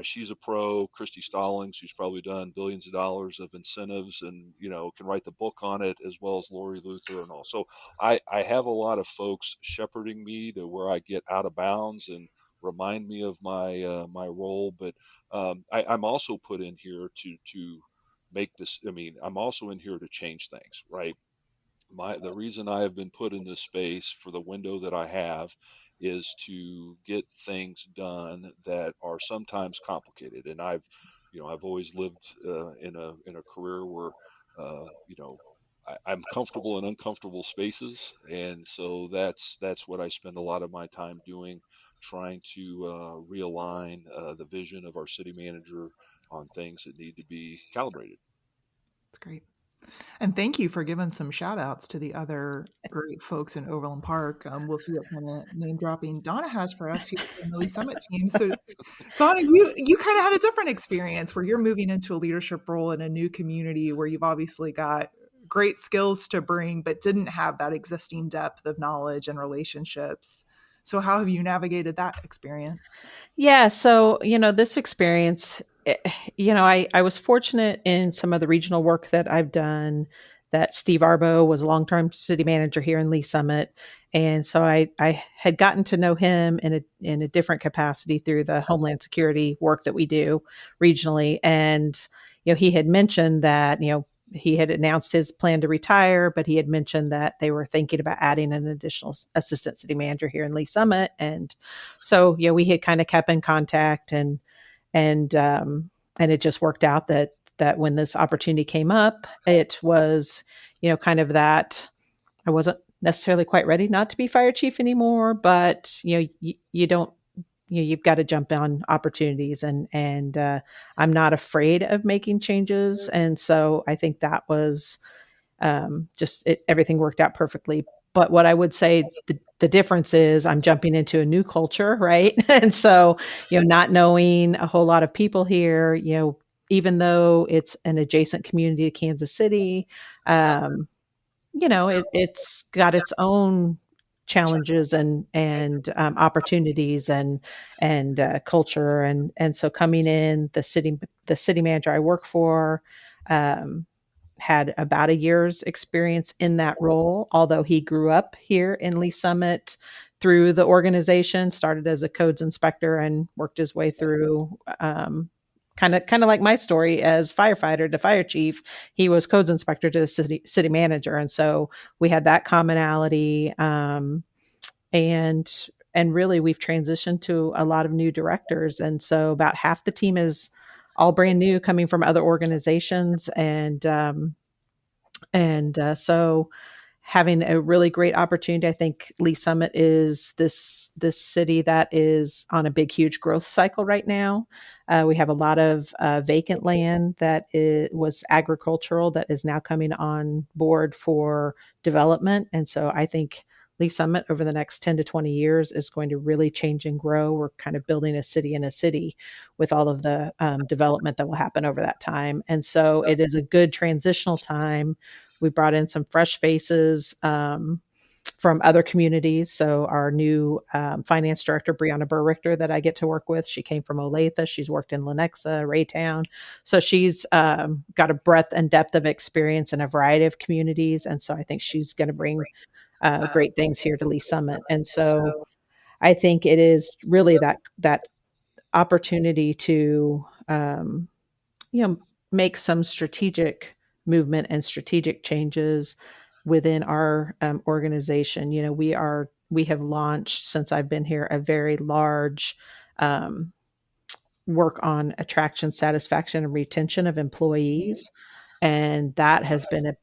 She's a pro. Christy Stallings, who's probably done billions of dollars of incentives and can write the book on it, as well as Lori Luther and all. So I have a lot of folks shepherding me to where I get out of bounds and remind me of my role. But I'm also put in here to make this. I mean, I'm also in here to change things, right? The reason I have been put in this space for the window that I have is to get things done that are sometimes complicated. And I've always lived in a career where I'm comfortable in uncomfortable spaces, and so that's what I spend a lot of my time doing, trying to realign the vision of our city manager on things that need to be calibrated. It's great. And thank you for giving some shout outs to the other great folks in Overland Park. We'll see what kind of name dropping Donna has for us here in the Lee Summit team. So, Donna, you kind of had a different experience where you're moving into a leadership role in a new community where you've obviously got great skills to bring, but didn't have that existing depth of knowledge and relationships. So, how have you navigated that experience? Yeah. So, this experience, I was fortunate in some of the regional work that I've done that Steve Arbo was a long-term city manager here in Lee Summit. And so I had gotten to know him in a different capacity through the Homeland Security work that we do regionally. And, he had mentioned that, he had announced his plan to retire, but he had mentioned that they were thinking about adding an additional assistant city manager here in Lee Summit. And so, we had kind of kept in contact, and it just worked out that when this opportunity came up, it was, kind of that I wasn't necessarily quite ready not to be fire chief anymore, but you don't, you've got to jump on opportunities, and I'm not afraid of making changes. And so I think that was everything worked out perfectly. But what I would say, the difference is I'm jumping into a new culture, right? And so, not knowing a whole lot of people here, even though it's an adjacent community to Kansas City, it's got its own challenges and opportunities and culture, and so coming in, the city manager I work for had about a year's experience in that role, although he grew up here in Lee Summit through the organization, started as a codes inspector and worked his way through, kind of like my story as firefighter to fire chief. He was codes inspector to the city manager. And so we had that commonality. And really we've transitioned to a lot of new directors. And so about half the team is all brand new, coming from other organizations. And And so having a really great opportunity. I think Lee Summit is this city that is on a big, huge growth cycle right now. We have a lot of vacant land that was agricultural that is now coming on board for development. And so I think Lee Summit over the next 10 to 20 years is going to really change and grow. We're kind of building a city in a city with all of the development that will happen over that time. And so it is a good transitional time. We brought in some fresh faces from other communities. So our new finance director, Brianna Burrichter, that I get to work with, she came from Olathe. She's worked in Lenexa, Raytown. So she's got a breadth and depth of experience in a variety of communities. And so I think she's going to bring great things here to Lee Summit. And so I think it is really that opportunity to make some strategic movement and strategic changes within our organization. We have launched, since I've been here, a very large work on attraction, satisfaction, and retention of employees, and that has been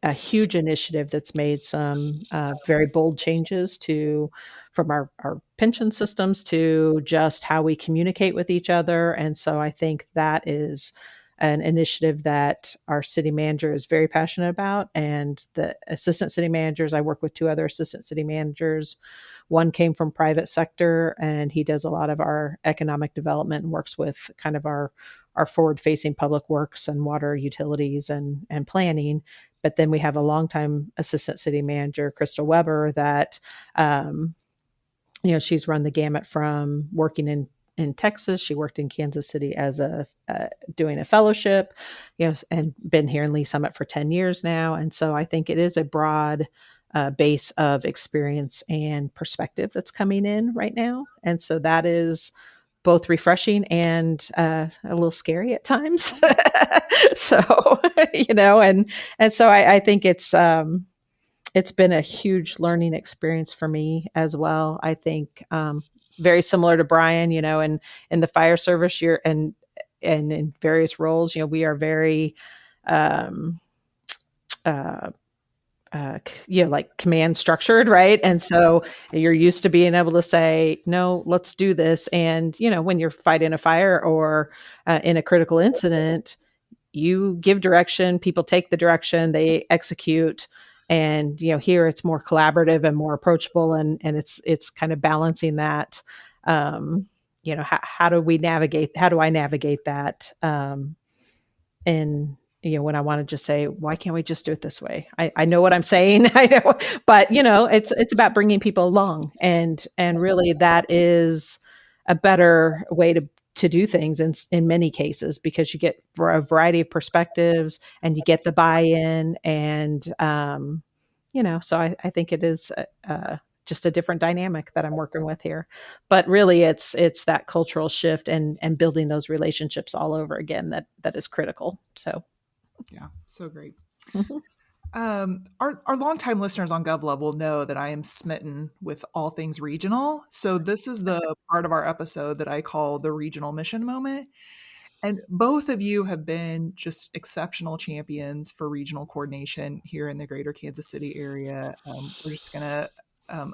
a huge initiative that's made some very bold changes from our pension systems to just how we communicate with each other. And so I think that is an initiative that our city manager is very passionate about. And the assistant city managers, I work with two other assistant city managers. One came from private sector, and he does a lot of our economic development and works with kind of our forward facing public works and water utilities and planning. But then we have a longtime assistant city manager, Crystal Weber, that she's run the gamut from working in Texas. She worked in Kansas City as doing a fellowship, and been here in Lee Summit for 10 years now. And so I think it is a broad base of experience and perspective that's coming in right now. And so that is both refreshing and a little scary at times. So, and so I think it's been a huge learning experience for me as well. I think very similar to Bryan, and in the fire service, and in various roles, we are very like command structured, right? And so you're used to being able to say, no, let's do this. And, when you're fighting a fire or in a critical incident, you give direction, people take the direction, they execute. And, here it's more collaborative and more approachable. And it's kind of balancing that. How do I navigate that? And when I want to just say, why can't we just do it this way? I know what I'm saying. I know, but it's about bringing people along, and really that is a better way to do things in many cases, because you get a variety of perspectives and you get the buy-in, and so I think it is just a different dynamic that I'm working with here. But really it's that cultural shift and building those relationships all over again that is critical. So yeah, so great. Mhm. Our longtime listeners on GovLove will know that I am smitten with all things regional. So this is the part of our episode that I call the regional mission moment. And both of you have been just exceptional champions for regional coordination here in the greater Kansas City area. We're just going to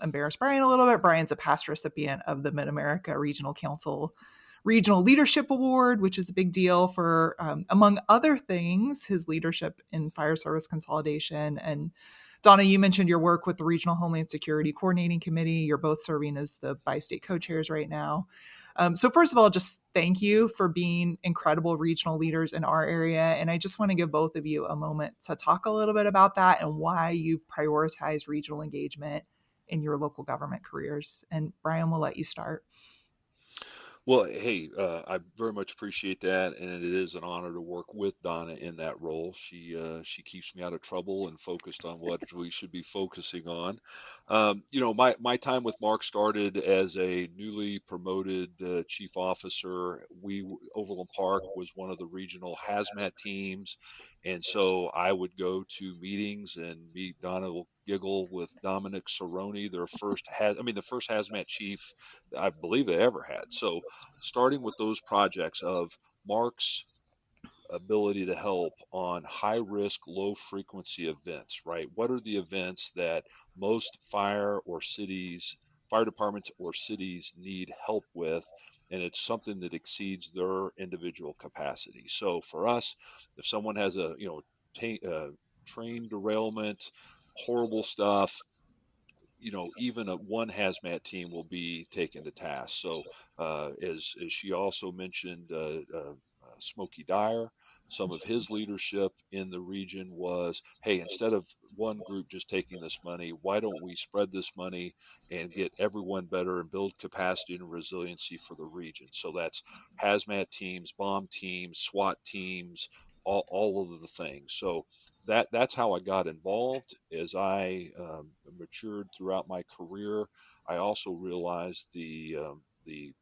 embarrass Bryan a little bit. Bryan's a past recipient of the Mid-America Regional Council Regional Leadership Award, which is a big deal for, among other things, his leadership in fire service consolidation. And Donna, you mentioned your work with the Regional Homeland Security Coordinating Committee. You're both serving as the bi-state co-chairs right now. So first of all, just thank you for being incredible regional leaders in our area. And I just want to give both of you a moment to talk a little bit about that and why you've prioritized regional engagement in your local government careers. And Bryan, we'll let you start. Well, hey, I very much appreciate that, and it is an honor to work with Donna in that role. She keeps me out of trouble and focused on what we should be focusing on. My time with Mark started as a newly promoted chief officer. Overland Park was one of the regional hazmat teams, and so I would go to meetings and meet. Donna will giggle with Dominic Cerrone, the first hazmat chief I believe they ever had. So starting with those projects of Mark's ability to help on high risk, low frequency events, right? What are the events that most fire departments or cities need help with? And it's something that exceeds their individual capacity. So for us, if someone has a, train derailment, horrible stuff, even one hazmat team will be taken to task. So, as she also mentioned, Smokey Dyer, some of his leadership in the region was, hey, instead of one group just taking this money, why don't we spread this money and get everyone better and build capacity and resiliency for the region? So that's hazmat teams, bomb teams, SWAT teams, all of the things. So that's how I got involved. As I matured throughout my career, I also realized the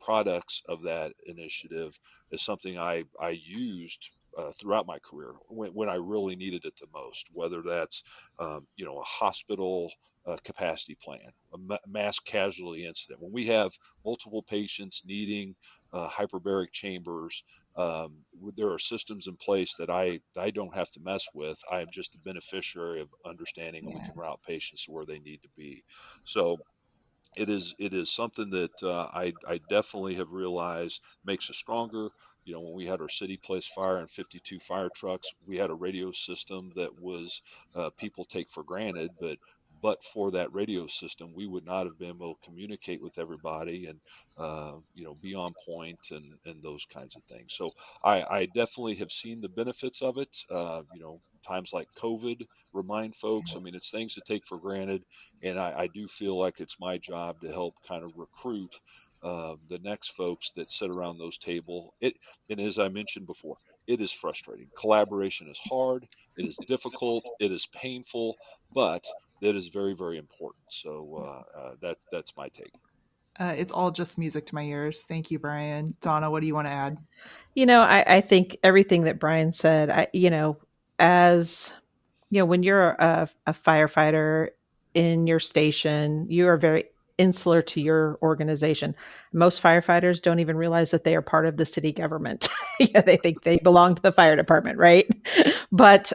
products of that initiative is something I used throughout my career when I really needed it the most. Whether that's a hospital capacity plan, a mass casualty incident, when we have multiple patients needing hyperbaric chambers, there are systems in place that I don't have to mess with. I am just a beneficiary of understanding, and we Yeah. can route patients to where they need to be. So it is something that I definitely have realized makes us stronger. When we had our city place fire and 52 fire trucks, we had a radio system that was people take for granted, but for that radio system, we would not have been able to communicate with everybody and be on point and those kinds of things. So I definitely have seen the benefits of it. Times like COVID remind folks. I mean, it's things to take for granted, and I do feel like it's my job to help kind of recruit the next folks that sit around those table. And as I mentioned before, it is frustrating. Collaboration is hard. It is difficult. It is painful, but that is very, very important. So that's my take. It's all just music to my ears. Thank you, Bryan. Donna, what do you want to add? I think everything that Bryan said, as when you're a firefighter in your station, you are very insular to your organization. Most firefighters don't even realize that they are part of the city government. Yeah, they think they belong to the fire department, right? But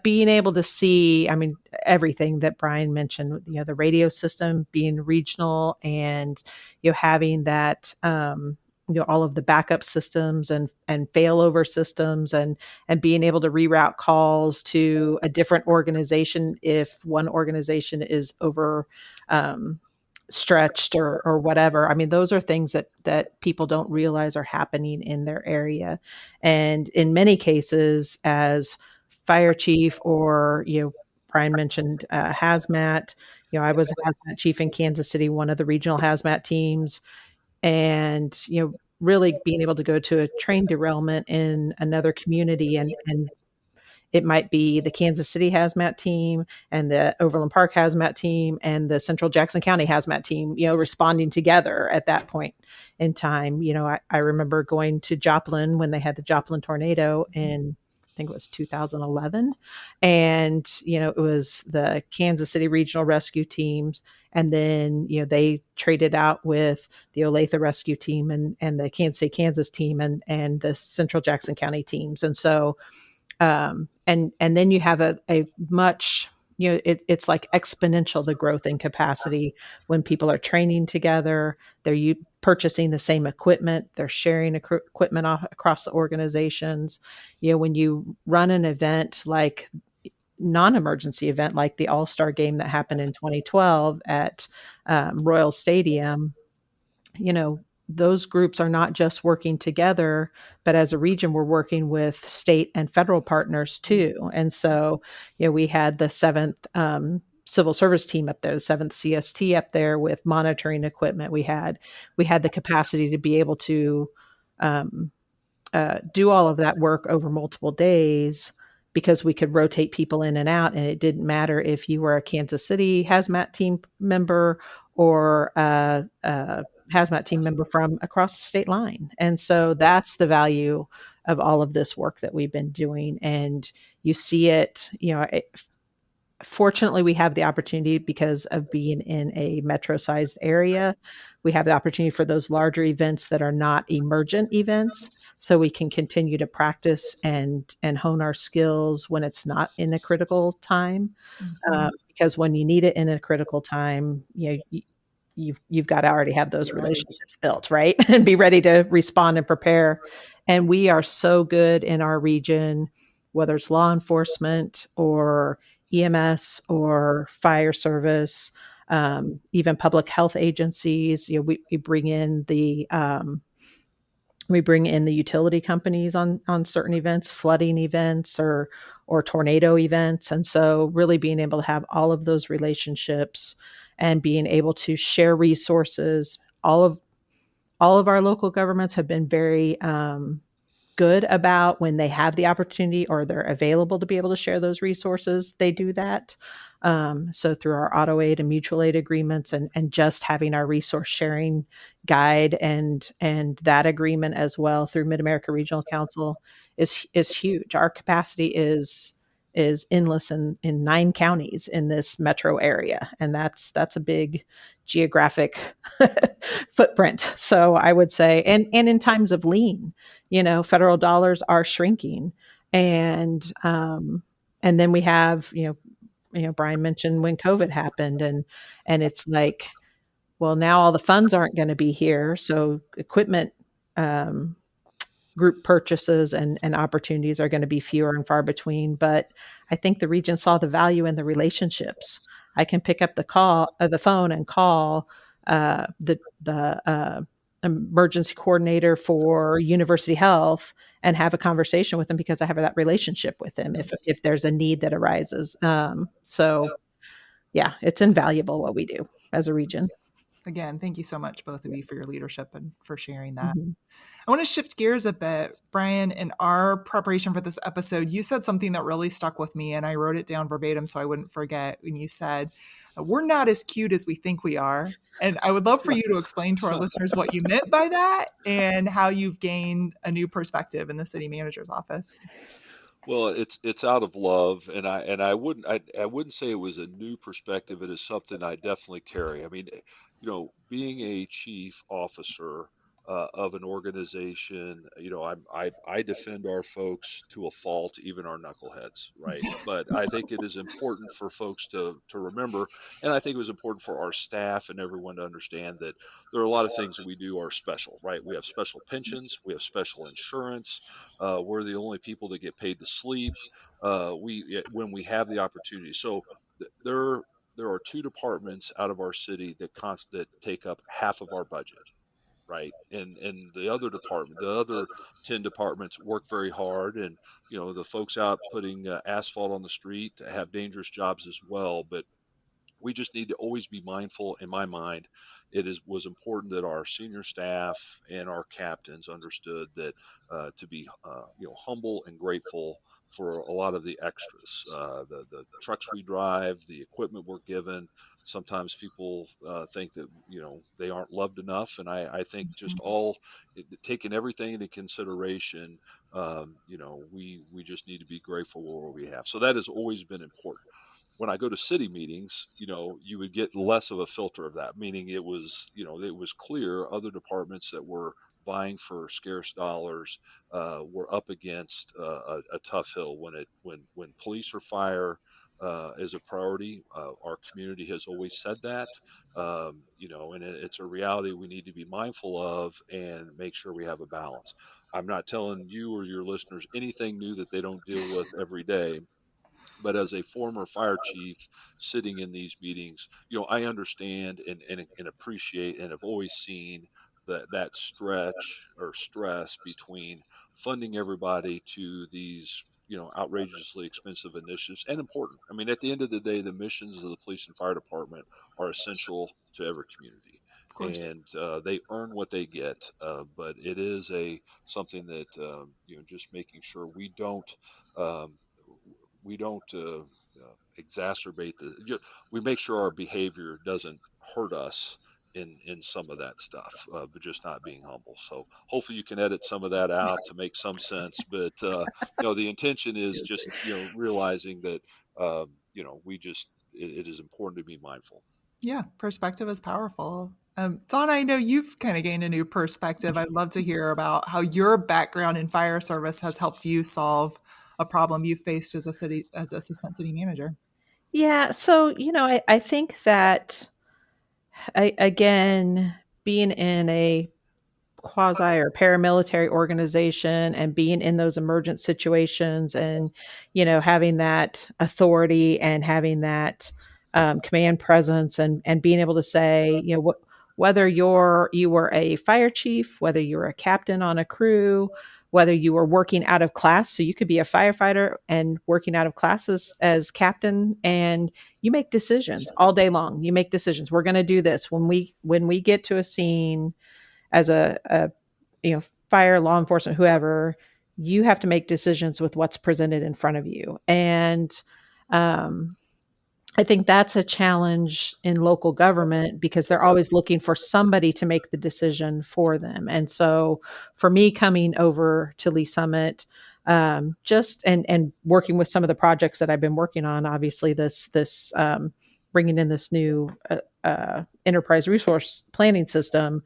being able to see, I mean, everything that Bryan mentioned, the radio system being regional, and having that. All of the backup systems and failover systems, and being able to reroute calls to a different organization if one organization is over stretched or whatever. I mean, those are things that people don't realize are happening in their area. And in many cases, as fire chief, or Bryan mentioned hazmat. I was a hazmat chief in Kansas City, one of the regional hazmat teams, and really being able to go to a train derailment in another community, and it might be the Kansas City hazmat team and the Overland Park hazmat team and the Central Jackson County hazmat team, responding together at that point in time. I remember going to Joplin when they had the Joplin tornado in, I think it was 2011. And, it was the Kansas City regional rescue teams. And then, they traded out with the Olathe rescue team and the Kansas City, Kansas team and the Central Jackson County teams. And so, and then you have a much, it's like exponential, the growth in capacity when people are training together. They're purchasing the same equipment. They're sharing equipment across the organizations. When you run an event like non-emergency event, like the All-Star game that happened in 2012 at Royal Stadium, those groups are not just working together, but as a region, we're working with state and federal partners too. And so, we had the 7th Civil Service team up there, the 7th CST up there with monitoring equipment. We had the capacity to be able to do all of that work over multiple days, because we could rotate people in and out, and it didn't matter if you were a Kansas City hazmat team member or a hazmat team member from across the state line. And so that's the value of all of this work that we've been doing. And you see it, fortunately, we have the opportunity because of being in a metro-sized area we have the opportunity for those larger events that are not emergent events, so we can continue to practice and hone our skills when it's not in a critical time. Mhm. Because when you need it in a critical time, you've got to already have those relationships built, right? And be ready to respond and prepare. And we are so good in our region, whether it's law enforcement or EMS or fire service, even public health agencies. We bring in the utility companies on certain events, flooding events or tornado events. And so really being able to have all of those relationships and being able to share resources. All of our local governments have been very good about when they have the opportunity or they're available to be able to share those resources, they do that. So through our auto aid and mutual aid agreements, and just having our resource sharing guide and that agreement as well through Mid-America Regional Council is huge. Our capacity is endless in 9 counties in this metro area, and that's a big geographic footprint. So I would say, and in times of lean, federal dollars are shrinking, and then we have, Bryan mentioned when COVID happened, and it's like, well, now all the funds aren't going to be here, so equipment, um, group purchases and opportunities are going to be fewer and far between. But I think the region saw the value in the relationships. I can pick up the phone and call the emergency coordinator for University Health and have a conversation with them because I have that relationship with them if there's a need that arises. So yeah, it's invaluable what we do as a region. Again, thank you so much, both of you, for your leadership and for sharing that. Mm-hmm. I want to shift gears a bit. Bryan, in our preparation for this episode, you said something that really stuck with me, and I wrote it down verbatim so I wouldn't forget. When you said, "We're not as cute as we think we are." And I would love for you to explain to our listeners what you meant by that and how you've gained a new perspective in the city manager's office. Well, it's out of love, and I wouldn't say it was a new perspective. It is something I definitely carry. I mean, being a chief officer of an organization, I defend our folks to a fault, even our knuckleheads, right? But I think it is important for folks to remember, and I think it was important for our staff and everyone to understand that there are a lot of things that we do are special, right? We have special pensions, we have special insurance. We're the only people that get paid to sleep. When we have the opportunity. So there are 2 departments out of our city that take up half of our budget, right? And the other 10 departments work very hard, and the folks out putting asphalt on the street have dangerous jobs as well. But we just need to always be mindful. In my mind, was important that our senior staff and our captains understood that to be humble and grateful for a lot of the extras, the trucks we drive, the equipment we're given. Sometimes people think that they aren't loved enough, and I think just taking everything into consideration, we just need to be grateful for what we have. So that has always been important. When I go to city meetings, you would get less of a filter of that, meaning it was clear other departments that were vying for scarce dollars were up against a tough hill when police or fire is a priority. Our community has always said that, and it's a reality we need to be mindful of and make sure we have a balance. I'm not telling you or your listeners anything new that they don't deal with every day, but as a former fire chief sitting in these meetings, I understand and appreciate and have always seen that stretch or stress between funding everybody to these outrageously expensive initiatives and important. I mean, at the end of the day, the missions of the police and fire department are essential to every community, Of course. and they earn what they get. But it is a something that just making sure um, we don't exacerbate we make sure our behavior doesn't hurt us in some of that stuff, but just not being humble. So hopefully you can edit some of that out to make some sense. But the intention is just realizing that we just it is important to be mindful. Yeah, perspective is powerful. Donna, I know you've kind of gained a new perspective. I'd love to hear about how your background in fire service has helped you solve a problem you faced as as assistant city manager. Yeah. So, I think that again, being in a quasi or paramilitary organization and being in those emergent situations and having that authority and having that command presence and being able to say whether you were a fire chief, whether you were a captain on a crew, whether you were working out of class, so you could be a firefighter and working out of classes as captain, and you make decisions all day long. You make decisions. We're going to do this when we get to a scene as a fire, law enforcement, whoever. You have to make decisions with what's presented in front of you. And um, I think that's a challenge in local government because they're always looking for somebody to make the decision for them. And so for me coming over to Lee Summit, just and working with some of the projects that I've been working on, obviously this bringing in this new enterprise resource planning system,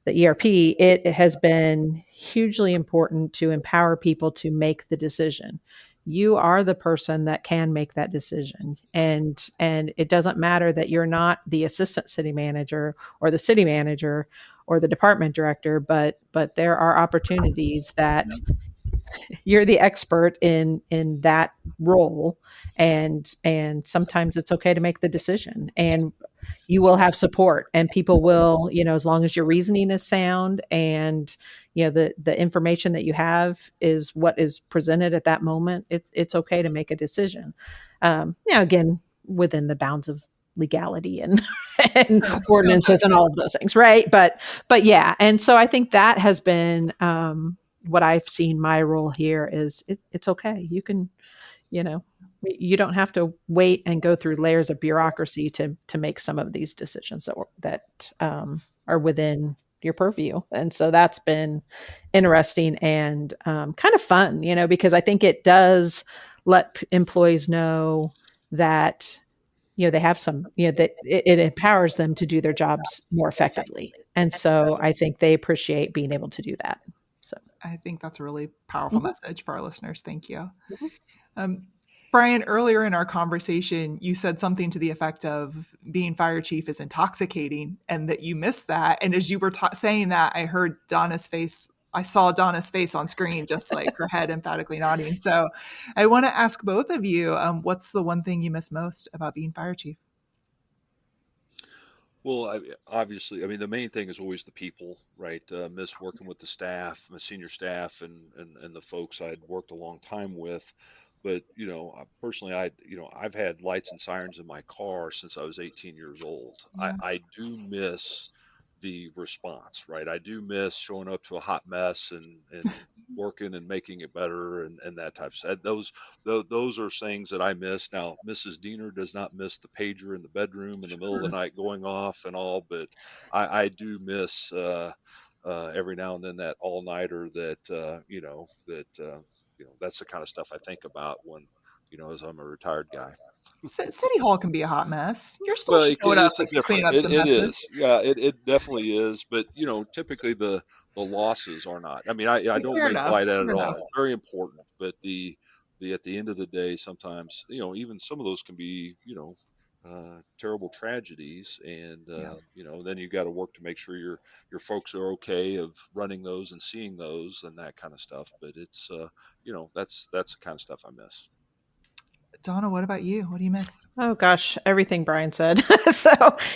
the ERP, it has been hugely important to empower people to make the decision. You are the person that can make that decision. And it doesn't matter that you're not the assistant city manager or the city manager or the department director, but there are opportunities that you're the expert in that role, and sometimes it's okay to make the decision, and you will have support, and people will, as long as your reasoning is sound and the information that you have is what is presented at that moment, it's okay to make a decision, again, within the bounds of legality and and ordinances and all of those things, right? But yeah, and so I think that has been what I've seen. My role here is it's okay. You can, you know, you don't have to wait and go through layers of bureaucracy to make some of these decisions that are within your purview. And so that's been interesting and kind of fun, because I think it does let employees know that they have some, that it empowers them to do their jobs more effectively. And so I think they appreciate being able to do that. So I think that's a really powerful message for our listeners. Thank you. Mhm. Bryan, earlier in our conversation, you said something to the effect of being fire chief is intoxicating and that you missed that. And as you were saying that, I heard Donna's face. I saw Donna's face on screen, just like her head emphatically nodding. So I want to ask both of you, what's the one thing you miss most about being fire chief? Well, obviously, I mean, the main thing is always the people, right? Miss working with the staff, my senior staff, and the folks I'd worked a long time with. But personally, I've had lights and sirens in my car since I was 18 years old. Yeah. I do miss the response, right? I do miss showing up to a hot mess and working and making it better and that type of stuff. Those are things that I miss. Now, Mrs. Dehner does not miss the pager in the bedroom in the middle of the night going off and all, but I do miss every now and then that all-nighter that's the kind of stuff I think about when, as I'm a retired guy. City Hall can be a hot mess. You're still Well, showing up it's a to clean different. up some It messes. is. Yeah, it definitely is. But typically the losses are not. I mean, I don't Fair make enough. light at it Fair at all. enough. It's very important. But the at the end of the day, sometimes even some of those can be terrible tragedies, and Yeah. then you got to work to make sure your folks are okay of running those and seeing those and that kind of stuff. But it's that's the kind of stuff I miss. Donna, what about you? What do you miss? Oh gosh, everything Bryan said. So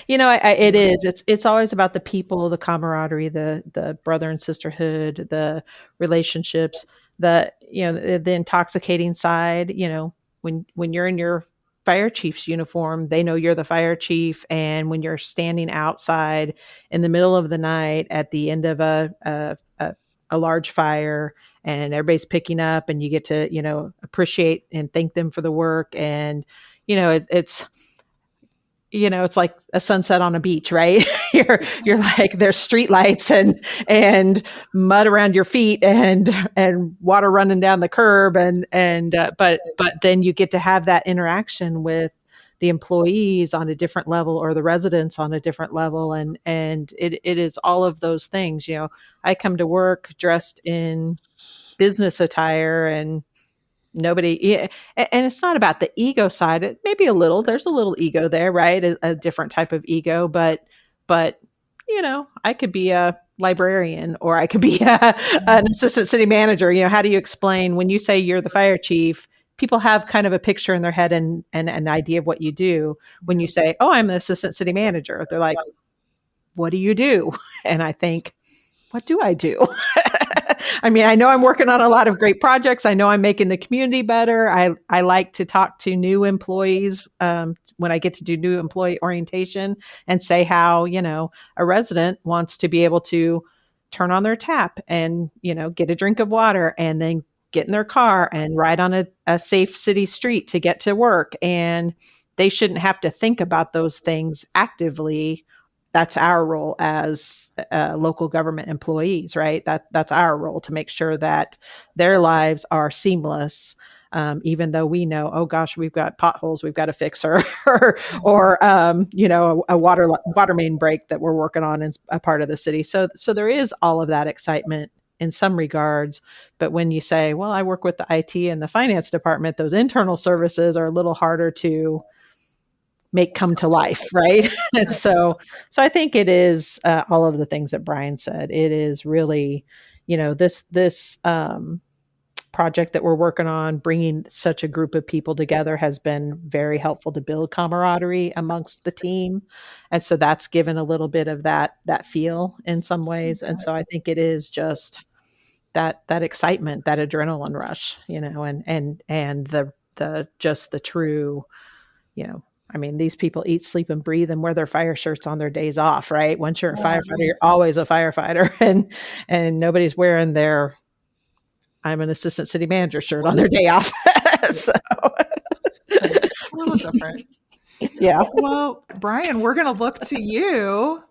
it is. It's always about the people, the camaraderie, the brother and sisterhood, the relationships, the intoxicating side. When you're in your fire chief's uniform, they know you're the fire chief, and when you're standing outside in the middle of the night at the end of a large fire and everybody's picking up and you get to appreciate and thank them for the work, and it's like a sunset on a beach, right? You're like, there's street lights and mud around your feet and water running down the curb, but then you get to have that interaction with the employees on a different level or the residents on a different level. And it is all of those things. I come to work dressed in business attire and nobody, and it's not about the ego side. It maybe there's a little ego there, right? A different type of ego, but I could be a librarian or I could be an assistant city manager. How do you explain when you say you're the fire chief? People have kind of a picture in their head and an idea of what you do. When you say, oh, I'm the assistant city manager, they're like, what do you do? And I think, what do I do? I mean, I know I'm working on a lot of great projects. I know I'm making the community better. I like to talk to new employees when I get to do new employee orientation and say how, a resident wants to be able to turn on their tap and, get a drink of water and then get in their car and ride on a safe city street to get to work. And they shouldn't have to think about those things actively. That's our role as local government employees, right? That's our role to make sure that their lives are seamless, even though we know, oh gosh, we've got potholes we've got to fix, or a water main break that we're working on in a part of the city. So there is all of that excitement in some regards, but when you say, well, I work with the IT and the finance department, those internal services are a little harder to make come to life, right? And so I think it is all of the things that Bryan said. It is really, this project that we're working on, bringing such a group of people together has been very helpful to build camaraderie amongst the team, and so that's given a little bit of that feel in some ways. And so I think it is just that excitement, that adrenaline rush, and the just the true, I mean, these people eat, sleep, and breathe and wear their fire shirts on their days off, right? Once you're a firefighter, you're always a firefighter, and nobody's wearing their I'm an assistant city manager shirt on their day off. So. A little different. Yeah. Well, Bryan, we're going to look to you.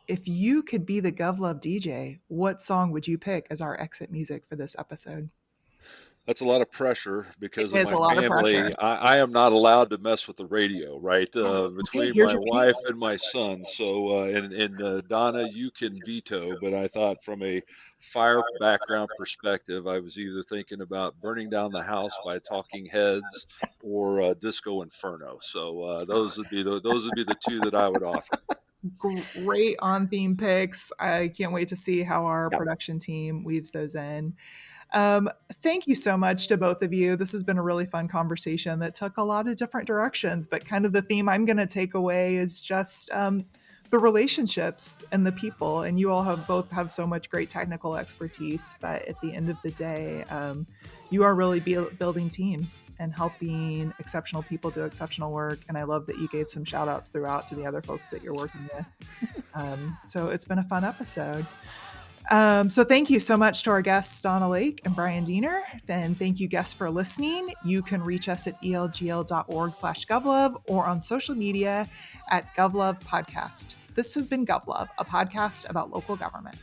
If you could be the GovLove DJ, what song would you pick as our exit music for this episode? That's a lot of pressure because It is of a my lot of family. pressure. I am not allowed to mess with the radio, right? Between here's my your wife piece. and my son. So, and Donna, you can veto, but I thought from a fire background perspective, I was either thinking about Burning Down the House by Talking Heads or Disco Inferno. So those would be the two that I would offer. Great on theme picks. I can't wait to see how our production team weaves those in. Thank you so much to both of you. This has been a really fun conversation that took a lot of different directions, but kind of the theme I'm going to take away is just the relationships and the people. And you all both have so much great technical expertise, but at the end of the day, you are really building teams and helping exceptional people do exceptional work. And I love that you gave some shout outs throughout to the other folks that you're working with. So it's been a fun episode. So thank you so much to our guests, Donna Lake and Bryan Dehner. And thank you, guests, for listening. You can reach us at elgl.org/GovLove or on social media at GovLove Podcast. This has been GovLove, a podcast about local government.